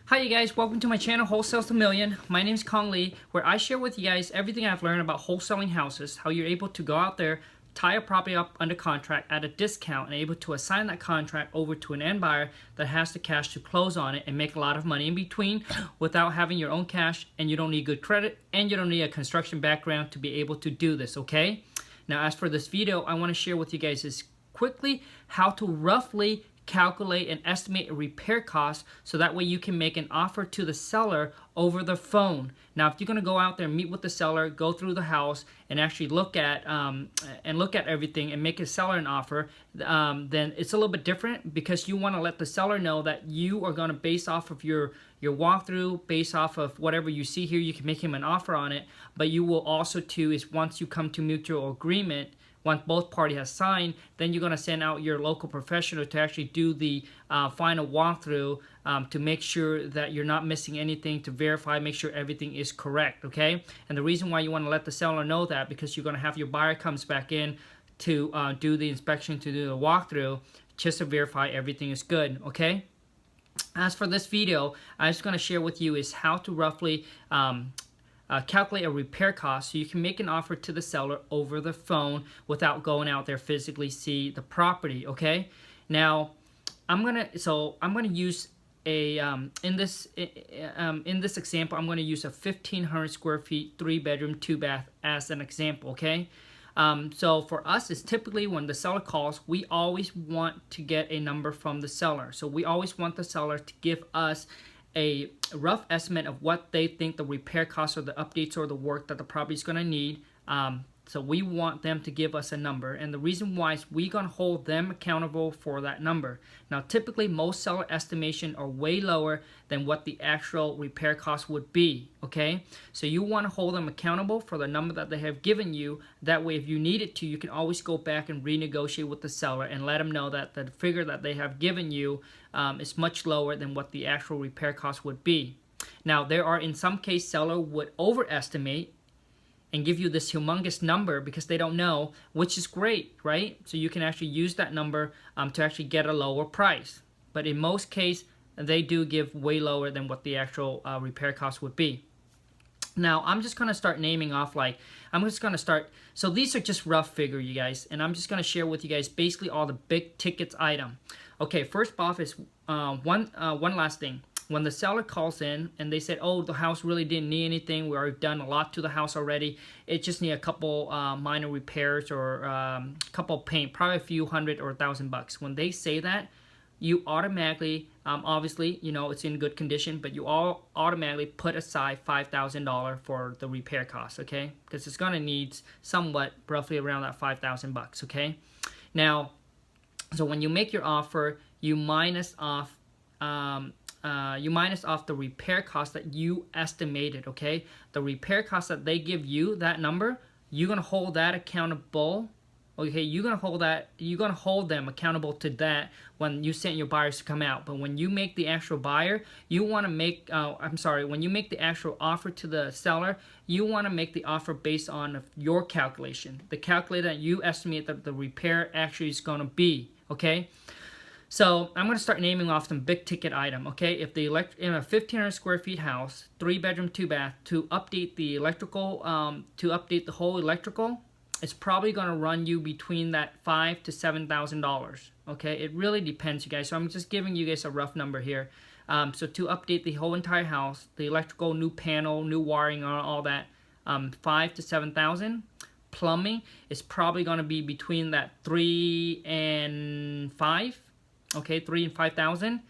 Hi you guys, welcome to my channel Wholesale to Million. My name is Khang, where I share with you guys everything I've learned about wholesaling houses, how you're able to go out there, tie a property up under contract at a discount and able to assign that contract over to an end buyer that has the cash to close on it and make a lot of money in between without having your own cash, and you don't need good credit and you don't need a construction background to be able to do this, okay? Now as for this video, I want to share with you guys is quickly how to roughly calculate and estimate a repair cost so that way you can make an offer to the seller over the phone. Now if you're going to go out there and meet with the seller, go through the house and actually look at everything and make a seller an offer, then it's a little bit different because you want to let the seller know that you are going to base off of your walkthrough, based off of whatever you see here, you can make him an offer on it, but you will also too is once you come to mutual agreement, once both parties have signed, then you're going to send out your local professional to actually do the final walkthrough to make sure that you're not missing anything, to verify, make sure everything is correct, okay? And the reason why you want to let the seller know that, because you're going to have your buyer comes back in to do the inspection, to do the walkthrough, just to verify everything is good, okay? As for this video, I'm just going to share with you is how to roughly calculate a repair cost so you can make an offer to the seller over the phone without going out there physically see the property, okay? Now I'm gonna use a in this example I'm gonna use a 1,500 square feet 3-bedroom 2-bath as an example, okay? So for us, it's typically when the seller calls, we always want to get a number from the seller. So we always want the seller to give us a rough estimate of what they think the repair costs or the updates or the work that the property is going to need. So we want them to give us a number, and the reason why is we're going to hold them accountable for that number. Now typically most seller estimation are way lower than what the actual repair cost would be, okay? So you want to hold them accountable for the number that they have given you. That way if you need it to, you can always go back and renegotiate with the seller and let them know that the figure that they have given you is much lower than what the actual repair cost would be. Now there are in some case seller would overestimate and give you this humongous number because they don't know, which is great, right? So you can actually use that number to actually get a lower price. But in most cases, they do give way lower than what the actual repair cost would be. Now, I'm just going to start naming off, so these are just rough figure, you guys, and I'm just going to share with you guys basically all the big tickets item. Okay, first off is one last thing. When the seller calls in and they said, oh, the house really didn't need anything, we already done a lot to the house already, it just need a couple minor repairs or a couple paint, probably a few hundred or $1,000. When they say that, you automatically, obviously, you know, it's in good condition, but you all automatically put aside $5,000 for the repair costs, okay? Because it's going to need somewhat roughly around that $5,000, okay? Now, so when you make your offer, you minus off the repair cost that you estimated, okay? The repair cost that they give you, that number, you're gonna hold that accountable, okay? You're gonna hold them accountable to that when you send your buyers to come out. But when you make the actual buyer, you want to make, when you make the actual offer to the seller, you want to make the offer based on your calculation, the calculator that you estimate that the repair actually is gonna be, okay? So I'm going to start naming off some big ticket item, okay? If the in a 1,500 square feet house, 3-bedroom, 2-bath, to update the electrical, to update the whole electrical, it's probably going to run you between that $5,000 to $7,000, okay? It really depends, you guys. So I'm just giving you guys a rough number here. So to update the whole entire house, the electrical, new panel, new wiring, all that, $5,000 to $7,000. Plumbing is probably going to be between that $3,000 and $5,000. Okay, $3,000 and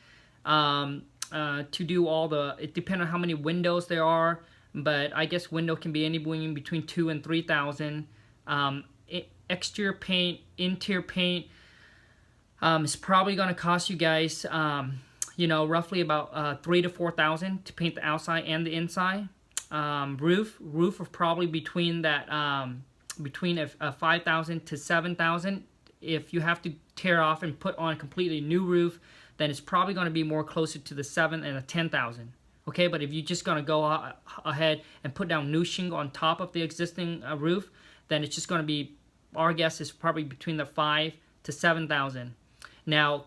$5,000 to do all the. It depends on how many windows there are, but I guess window can be anywhere between $2,000 and $3,000. Exterior paint, interior paint is probably going to cost you guys, you know, roughly about $3,000 to $4,000 to paint the outside and the inside. Roof is probably between that between $5,000 to $7,000. If you have to tear off and put on a completely new roof, then it's probably going to be more closer to the $7,000 and the $10,000. Okay, but if you're just going to go ahead and put down new shingle on top of the existing roof, then it's just going to be, our guess is probably between the $5,000 to $7,000. Now,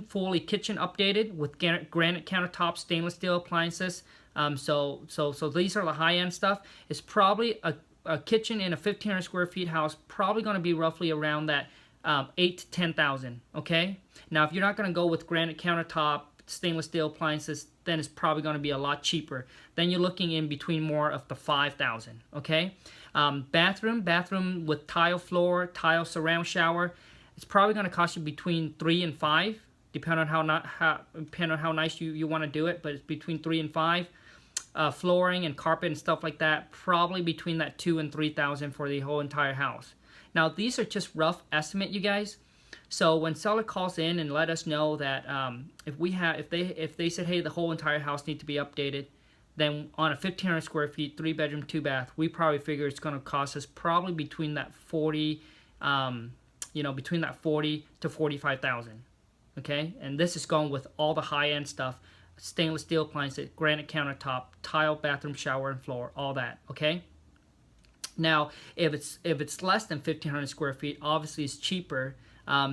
fully kitchen updated with granite countertops, stainless steel appliances. So these are the high-end stuff. It's probably a kitchen in a 1,500 square feet house, probably going to be roughly around that 8 to 10,000. Okay. Now, if you're not going to go with granite countertop, stainless steel appliances, then it's probably going to be a lot cheaper. Then you're looking in between more of the 5,000. Okay. Bathroom with tile floor, tile surround shower. It's probably going to cost you between 3 and 5, depending on how nice you want to do it. But it's between 3 and 5. Flooring and carpet and stuff like that, probably between that 2 and 3,000 for the whole entire house. Now, these are just rough estimate, you guys. So when seller calls in and let us know that if they said, hey, the whole entire house needs to be updated, then on a 1,500 square feet, 3-bedroom, 2-bath, we probably figure it's going to cost us probably between that 40, between that 40 to 45,000. Okay, and this is going with all the high-end stuff. Stainless steel appliances, granite countertop, tile bathroom, shower, and floor, all that. Okay. Now, if it's less than 1,500 square feet, obviously it's cheaper.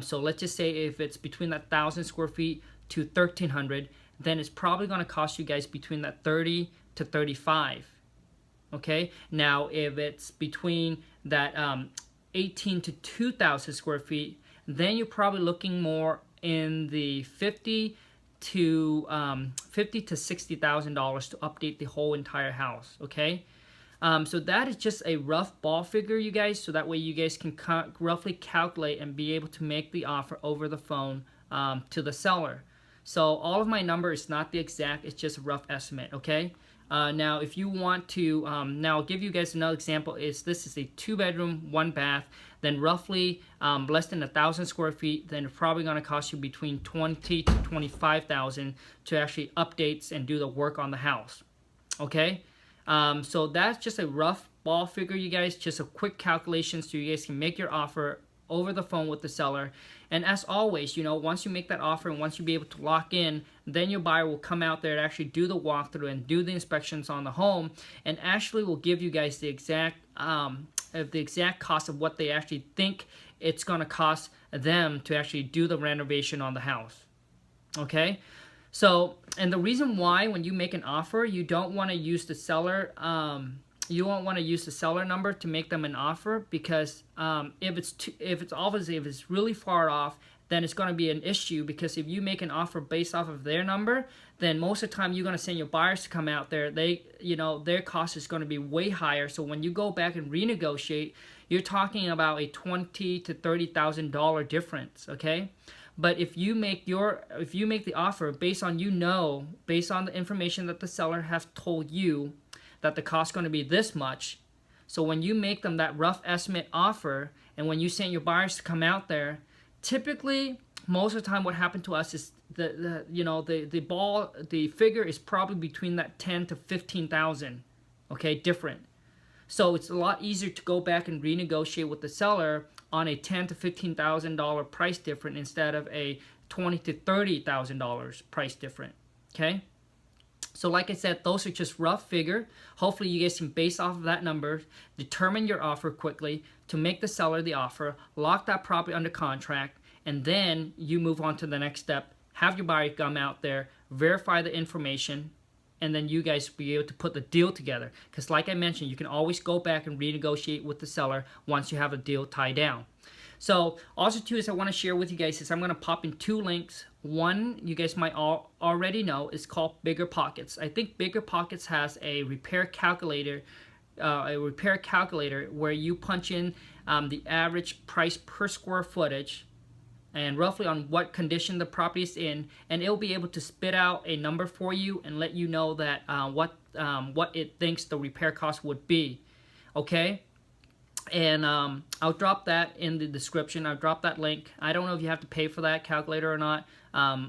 So let's just say if it's between that 1,000 square feet to 1,300, then it's probably going to cost you guys between that 30 to 35. Okay. Now, if it's between that 18 to 2,000 square feet, then you're probably looking more in the $50,000 to $60,000 to update the whole entire house. Okay, so that is just a rough ball figure, you guys, so that way you guys can roughly calculate and be able to make the offer over the phone to the seller. So all of my number is not the exact, it's just a rough estimate. Okay, now if you want to, now I'll give you guys another example. This is a 2-bedroom, 1-bath, then roughly less than 1,000 square feet, then it's probably going to cost you between 20 to 25,000 to actually updates and do the work on the house. Okay, so that's just a rough ball figure, you guys. Just a quick calculation so you guys can make your offer over the phone with the seller. And as always, once you make that offer and once you be able to lock in, then your buyer will come out there and actually do the walkthrough and do the inspections on the home, and actually will give you guys the exact cost of what they actually think it's going to cost them to actually do the renovation on the house. Okay, so, and the reason why when you make an offer, you don't want to use the seller you won't want to use the seller number to make them an offer, because if it's really far off, then it's going to be an issue. Because if you make an offer based off of their number, then most of the time you're going to send your buyers to come out there. Their cost is going to be way higher. So when you go back and renegotiate, you're talking about a $20,000 to $30,000 difference. Okay, but if you make the offer based on the information that the seller has told you, that the cost is going to be this much. So when you make them that rough estimate offer, and when you send your buyers to come out there, typically most of the time what happened to us is the figure is probably between that 10 to 15,000. Okay, different. So it's a lot easier to go back and renegotiate with the seller on a $10,000 to $15,000 price difference instead of a $20,000 to $30,000 price difference. Okay. So like I said, those are just rough figure. Hopefully you guys can base off of that number, determine your offer quickly to make the seller the offer, lock that property under contract, and then you move on to the next step. Have your buyer come out there, verify the information, and then you guys be able to put the deal together. Because like I mentioned, you can always go back and renegotiate with the seller once you have a deal tied down. So also too is I want to share with you guys is I'm going to pop in 2 links. One you guys might already know is called Biggerpockets. I think Biggerpockets has a repair calculator where you punch in the average price per square footage and roughly on what condition the property is in, and it'll be able to spit out a number for you and let you know that what it thinks the repair cost would be. Okay. And I'll drop that in the description. I'll drop that link. I don't know if you have to pay for that calculator or not.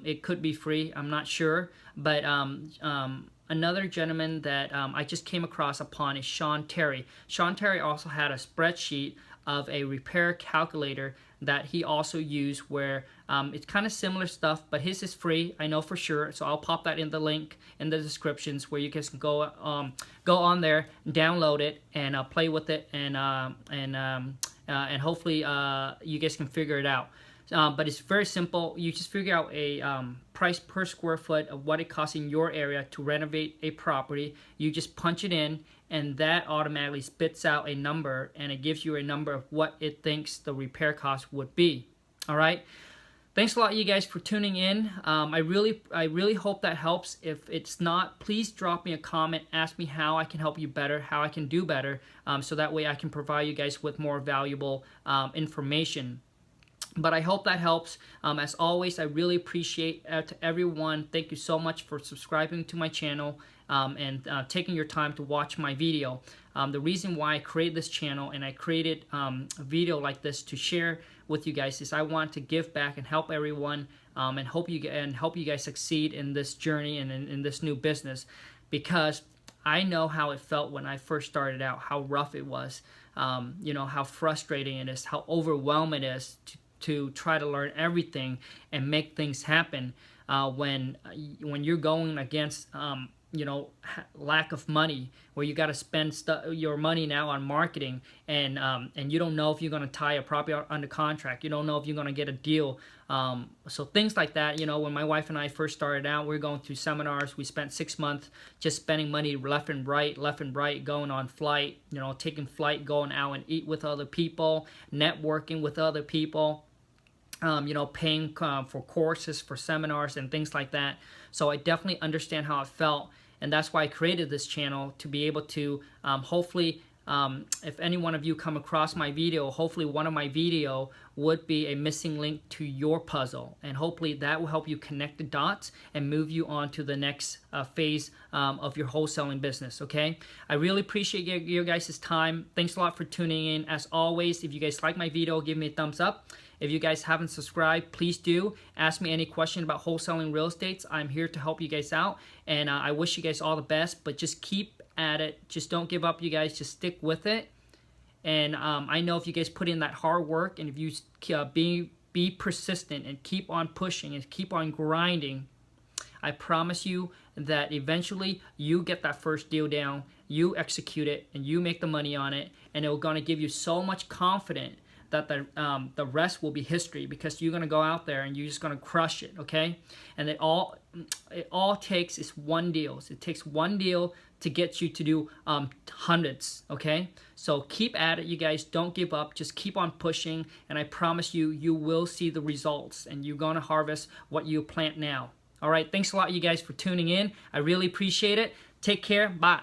It could be free. I'm not sure. But another gentleman that I just came across upon is Sean Terry. Sean Terry also had a spreadsheet of a repair calculator that he also used where it's kind of similar stuff, but his is free, I know for sure. So I'll pop that in the link in the descriptions where you guys can go on there, download it, and play with it, and hopefully you guys can figure it out. But it's very simple. You just figure out a price per square foot of what it costs in your area to renovate a property. You just punch it in, and that automatically spits out a number, and it gives you a number of what it thinks the repair cost would be. All right. Thanks a lot, you guys, for tuning in. I really hope that helps. If it's not, please drop me a comment. Ask me how I can help you better, how I can do better, so that way I can provide you guys with more valuable information. But I hope that helps. As always, I really appreciate to everyone. Thank you so much for subscribing to my channel and taking your time to watch my video. The reason why I created this channel and I created a video like this to share with you guys is I want to give back and help everyone and help you guys succeed in this journey and in this new business, because I know how it felt when I first started out, how rough it was, you know, how frustrating it is, how overwhelming it is to try to learn everything and make things happen when you're going against you know, lack of money, where you got to spend your money now on marketing, and you don't know if you're going to tie a property under contract. You don't know if you're going to get a deal. So things like that, you know, when my wife and I first started out, we were going through seminars. We spent 6 months just spending money left and right, going on flight, you know, taking flight, going out and eat with other people, networking with other people. You know, paying for courses, for seminars, and things like that. So I definitely understand how it felt, and that's why I created this channel, to be able to hopefully, if any one of you come across my video, hopefully one of my video would be a missing link to your puzzle, and hopefully that will help you connect the dots and move you on to the next phase of your wholesaling business. Okay, I really appreciate your guys' time. Thanks a lot for tuning in. As always, if you guys like my video, give me a thumbs up. If you guys haven't subscribed, please do. Ask me any question about wholesaling real estate. I'm here to help you guys out, and I wish you guys all the best, but just keep at it. Just don't give up, you guys. Just stick with it. And I know if you guys put in that hard work, and if you be persistent and keep on pushing and keep on grinding, I promise you that eventually you get that first deal down, you execute it, and you make the money on it, and it's going to give you so much confidence that the rest will be history, because you're going to go out there and you're just going to crush it. Okay, and it all takes is one deal. So it takes one deal to get you to do hundreds. Okay, so keep at it, you guys. Don't give up. Just keep on pushing, and I promise you, you will see the results, and you're going to harvest what you plant now. All right, thanks a lot, you guys, for tuning in. I really appreciate it. Take care. Bye.